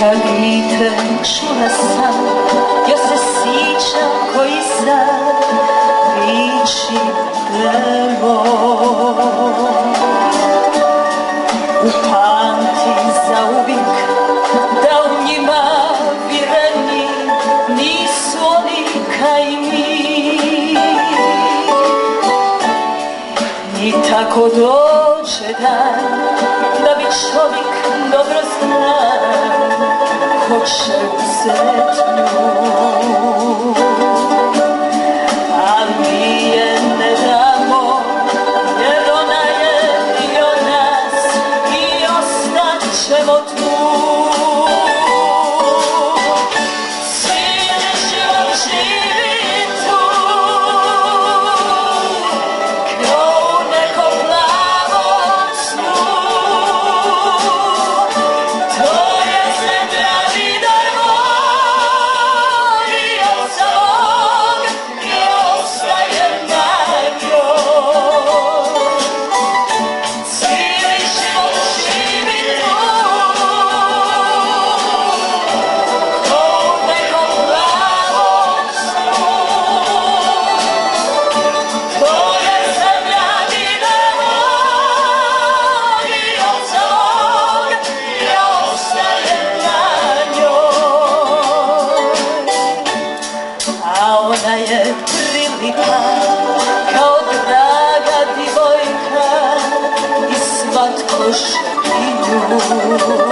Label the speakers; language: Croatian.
Speaker 1: Kad dite čula sam, ja se sjećam koji sad riči drvo. Upamtim zauvijek da u njima vireni nisu oni kaj mi. I tako dođe dan da bi čovjek dobro znao ko će uzet nju. A mi je ne damo, jer ona je dio nas i ostat ćemo tu. Cijeli život živi tu, kao u nekom plavom snu. To je zemlja vidar moj i oca mog i ostajem na njoj. Cijeli život živi tu, kao u nekom plavom snu. To je zemlja vidar moj i oca mog i ostajem na njoj. A ona je prilika kao draga divojka i svatko želi nju.